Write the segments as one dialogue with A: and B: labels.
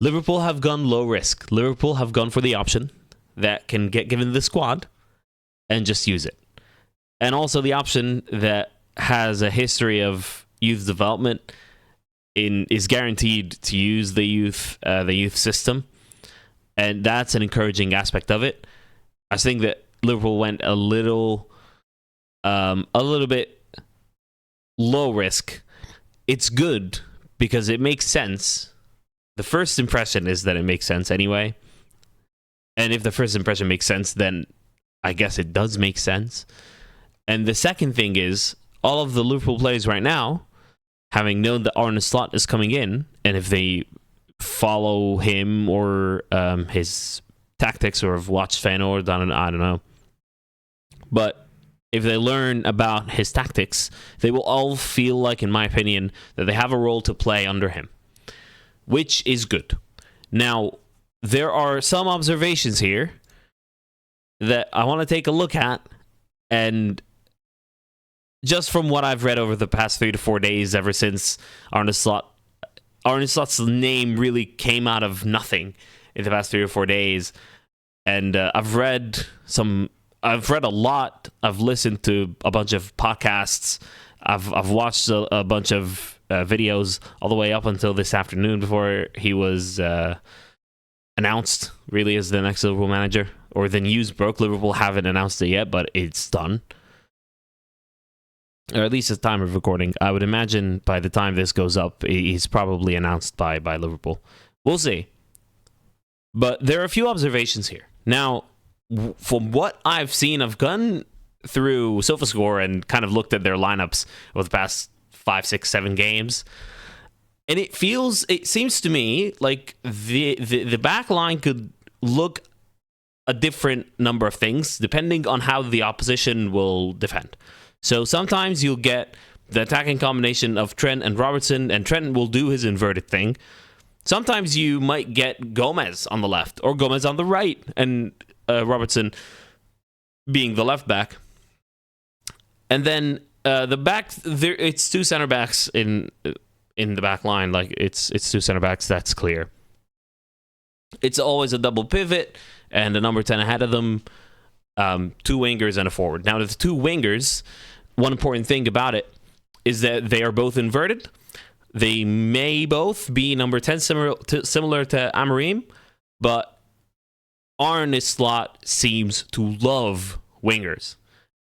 A: Liverpool have gone low risk. Liverpool have gone for the option that can get given the squad and just use it. And also the option that has a history of youth development is guaranteed to use the youth system. And that's an encouraging aspect of it. I think that Liverpool went a little bit low risk. It's good because it makes sense. The first impression is that it makes sense anyway. And if the first impression makes sense, then I guess it does make sense. And the second thing is, all of the Liverpool players right now, having known that Arne Slot is coming in, and if they follow him or his tactics or have watched Feyenoord, I don't know. But if they learn about his tactics, they will all feel like, in my opinion, that they have a role to play under him, which is good. Now, there are some observations here that I want to take a look at, and just from what I've read over the past 3 to 4 days, ever since Arne Slot's name really came out of nothing in the past 3 or 4 days, and I've read a lot. I've listened to a bunch of podcasts. I've watched a bunch of videos all the way up until this afternoon before he was announced really as the next Liverpool manager, or the news broke. Liverpool haven't announced it yet, but it's done. Or at least at the time of recording. I would imagine by the time this goes up, he's probably announced by Liverpool. We'll see. But there are a few observations here. Now, from what I've seen, I've gone through SofaScore and kind of looked at their lineups over the past 5, 6, 7 games. And it seems to me like the back line could look a different number of things depending on how the opposition will defend. So sometimes you'll get the attacking combination of Trent and Robertson, and Trent will do his inverted thing. Sometimes you might get Gomez on the left or Gomez on the right, and Robertson being the left back. And then the back, it's 2 center backs in the back line. Like it's 2 center backs, that's clear. It's always a double pivot and a number 10 ahead of them. 2 wingers and a forward. Now, the 2 wingers, one important thing about it is that they are both inverted. They may both be number 10 similar to Amorim, but Arne Slot seems to love wingers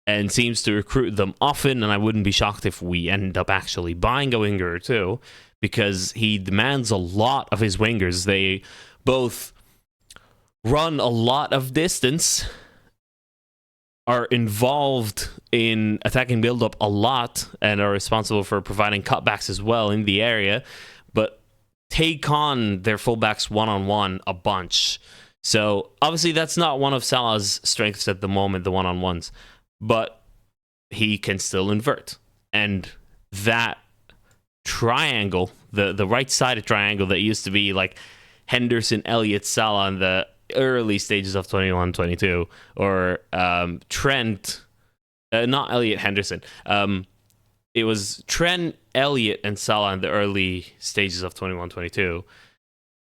A: and seems to recruit them often, and I wouldn't be shocked if we end up actually buying a winger or two, because he demands a lot of his wingers. They both run a lot of distance, are involved in attacking build-up a lot, and are responsible for providing cutbacks as well in the area, but take on their fullbacks one-on-one a bunch. So, obviously, that's not one of Salah's strengths at the moment, the one-on-ones, but he can still invert. And that triangle, the right-sided triangle that used to be like Henderson, Elliott, Salah in the early stages of 21-22, or Trent, not Elliott, Henderson. It was Trent, Elliott, and Salah in the early stages of 21-22.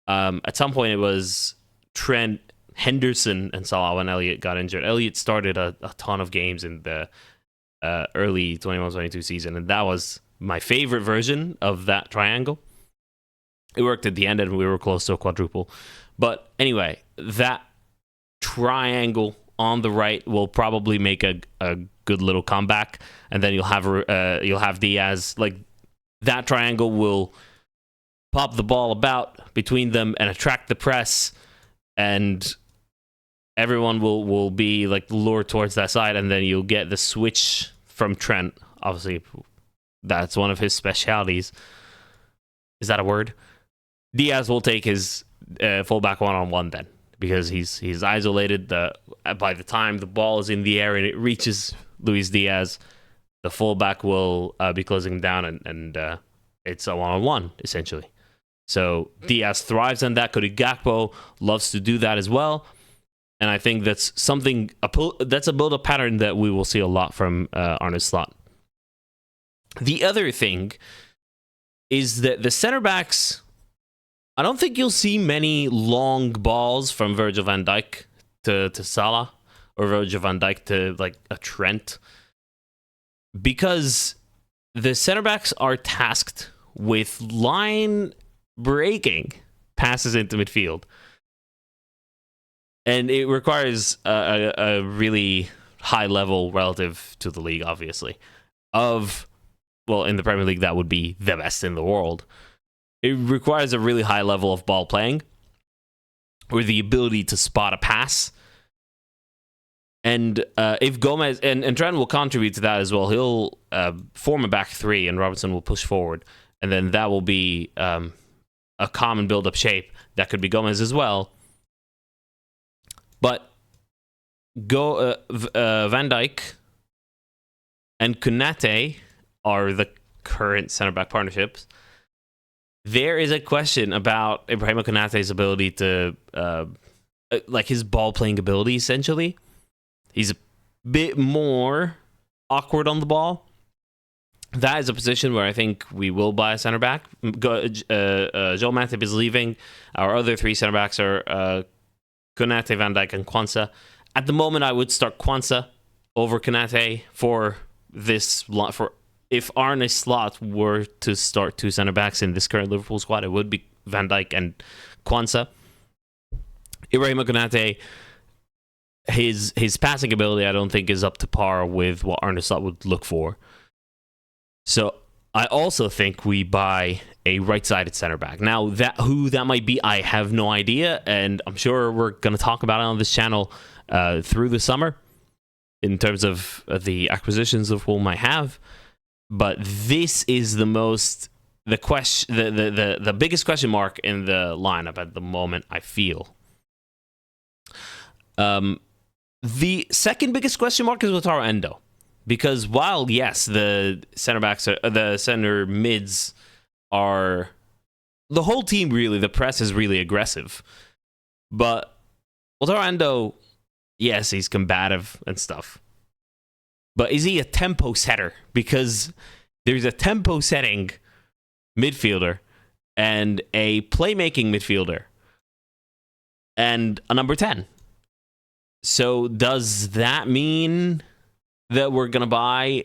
A: At some point, it was Trent, Henderson, and Salah when Elliott got injured. Elliott started a ton of games in the early 21-22 season, and that was my favorite version of that triangle. It worked at the end, and we were close to a quadruple. But anyway, that triangle on the right will probably make a good little comeback, and then you'll have Diaz. Like, that triangle will pop the ball about between them and attract the press, and everyone will be like lured towards that side, and then you'll get the switch from Trent. Obviously, that's one of his specialities. Is that a word? Diaz will take his fullback one-on-one then, because he's isolated. By the time the ball is in the air and it reaches Luis Diaz, the fullback will be closing down, and it's a one-on-one essentially. So Diaz thrives on that. Cody Gakpo loves to do that as well, and I think that's that's a build-up pattern that we will see a lot from Arne Slot. The other thing is that the center backs I don't think you'll see many long balls from Virgil van Dijk to Salah, or Virgil van Dijk to like a Trent, because the center backs are tasked with line breaking passes into midfield, and it requires a really high level relative to the league, obviously, of, well, in the Premier League that would be the best in the world. It requires a really high level of ball playing, or the ability to spot a pass. And if Gomez and Trent will contribute to that as well, he'll form a back three, and Robertson will push forward, and then that will be a common build-up shape. That could be Gomez as well. But Van Dijk and Konate are the current center-back partnerships. There is a question about Ibrahim Konate's ability to, like his ball-playing ability, essentially. He's a bit more awkward on the ball. That is a position where I think we will buy a center back. Joel Matip is leaving. Our other three center backs are Konate, Van Dijk, and Kwanzaa. At the moment, I would start Kwanzaa over Konate for this. For if Arne Slot were to start two center backs in this current Liverpool squad, it would be Van Dijk and Kwanzaa. Ibrahim Konate, his passing ability, I don't think, is up to par with what Arne Slot would look for. So I also think we buy a right-sided center back. Now, who that might be, I have no idea, and I'm sure we're going to talk about it on this channel through the summer in terms of the acquisitions of who we might have. But this is the biggest question mark in the lineup at the moment, I feel. The second biggest question mark is Wataru Endo. Because while, yes, the center backs, the center mids are, the whole team really, the press is really aggressive. But Wataru Endo, yes, he's combative and stuff. But is he a tempo setter? Because there's a tempo setting midfielder and a playmaking midfielder and a number 10. So does that mean that we're going to buy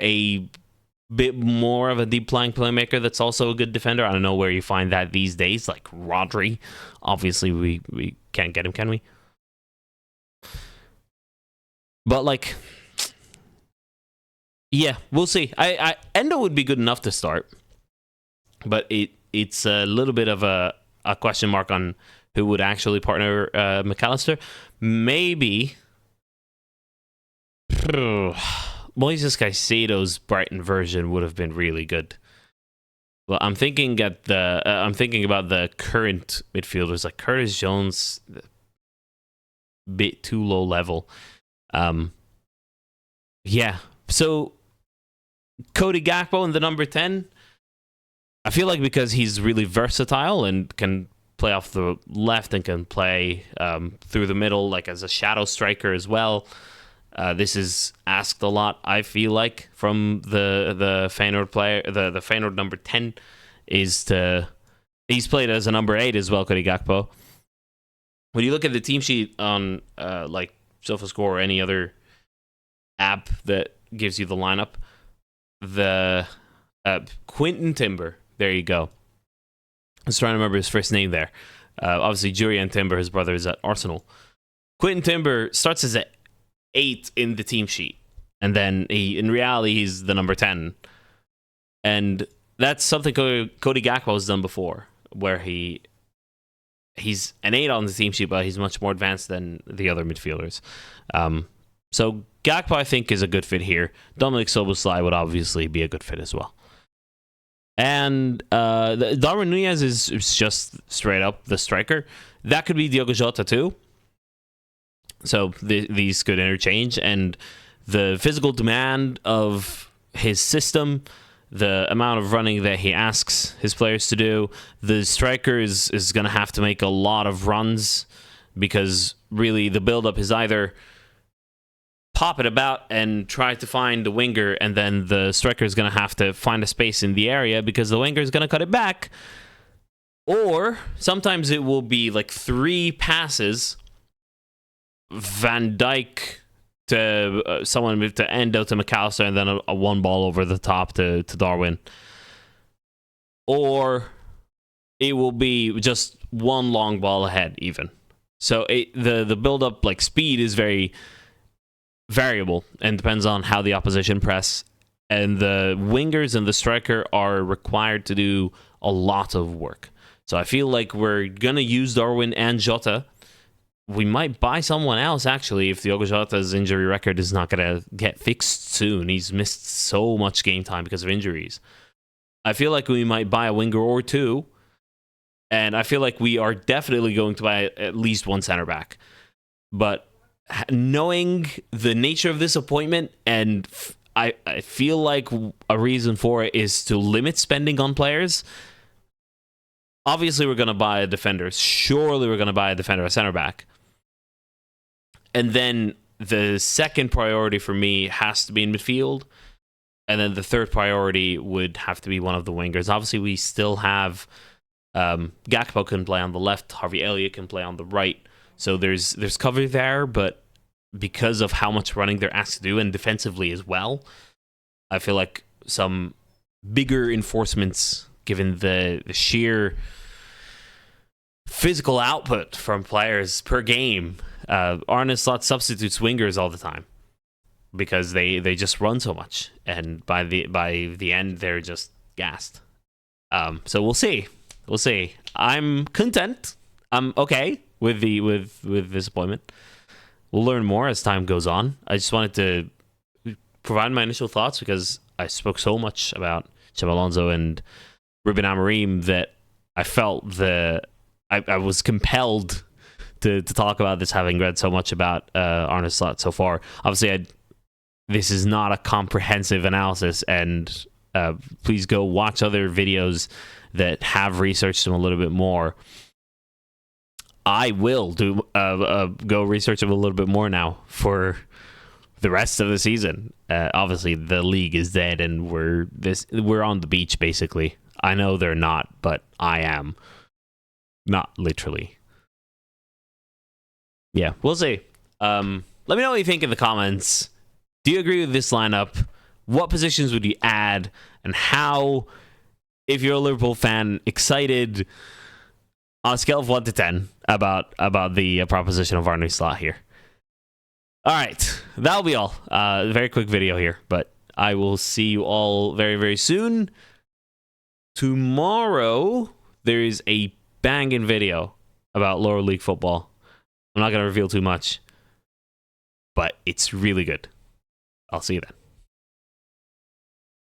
A: a bit more of a deep flying playmaker that's also a good defender? I don't know where you find that these days, like Rodri. Obviously, we can't get him, can we? But, like, yeah, we'll see. Endo would be good enough to start, but it's a little bit of a question mark on who would actually partner McAllister. Maybe Moises Caicedo's Brighton version would have been really good. Well, I'm thinking about the current midfielders, like Curtis Jones, a bit too low level. Yeah. So Cody Gakpo in the number 10. I feel like because he's really versatile and can play off the left and can play through the middle, like as a shadow striker as well. This is asked a lot, I feel like, from the Feyenoord player. The Feyenoord number 10 he's played as a number 8 as well, Cody Gakpo. When you look at the team sheet on like SofaScore or any other app that gives you the lineup, the Quinton Timber, there you go. I was trying to remember his first name there. Obviously, Jurriën Timber, his brother, is at Arsenal. Quinton Timber starts as an 8 in the team sheet, and then in reality, he's the number 10. And that's something Cody Gakpo has done before, where he's an 8 on the team sheet, but he's much more advanced than the other midfielders. So Gakpo, I think, is a good fit here. Dominic Szoboszlai would obviously be a good fit as well. And Darwin Núñez is just straight up the striker. That could be Diogo Jota too. So these could interchange. And the physical demand of his system, the amount of running that he asks his players to do, the striker is going to have to make a lot of runs, because really the build-up is either pop it about and try to find the winger, and then the striker is going to have to find a space in the area because the winger is going to cut it back. Or sometimes it will be like 3 passes, Van Dijk to someone to Endo to McAllister, and then a 1 ball over the top to Darwin. Or it will be just 1 long ball ahead even. So the build-up like speed is very variable and depends on how the opposition press. And the wingers and the striker are required to do a lot of work. So I feel like we're going to use Darwin and Jota. We might buy someone else, actually, if Diogo Jota's injury record is not going to get fixed soon. He's missed so much game time because of injuries. I feel like we might buy a winger or 2. And I feel like we are definitely going to buy at least 1 center back. But knowing the nature of this appointment, and I feel like a reason for it is to limit spending on players. Obviously, we're going to buy a defender. Surely we're going to buy a defender, a center back. And then the second priority for me has to be in midfield. And then the third priority would have to be one of the wingers. Obviously, we still have Gakpo can play on the left. Harvey Elliott can play on the right. So there's cover there, but because of how much running they're asked to do, and defensively as well, I feel like some bigger enforcements, given the sheer physical output from players per game. Arne Slot substitutes wingers all the time because they just run so much, and by the end they're just gassed. So we'll see. I'm content. I'm okay with this appointment. We'll learn more as time goes on. I just wanted to provide my initial thoughts because I spoke so much about Xabi Alonso and Ruben Amorim that I felt I was compelled to talk about this, having read so much about Arne Slot so far. Obviously, this is not a comprehensive analysis, and please go watch other videos that have researched him a little bit more. I will go research him a little bit more now for the rest of the season. Obviously, the league is dead, and we're on the beach basically. I know they're not, but I am. Not literally. Yeah, we'll see. Let me know what you think in the comments. Do you agree with this lineup? What positions would you add? And how, if you're a Liverpool fan, excited on a scale of 1 to 10 about the proposition of Arne Slot here? All right, that'll be all. Very quick video here, but I will see you all very, very soon. Tomorrow, there is a banging video about lower league football. I'm not going to reveal too much, but it's really good. I'll see you then.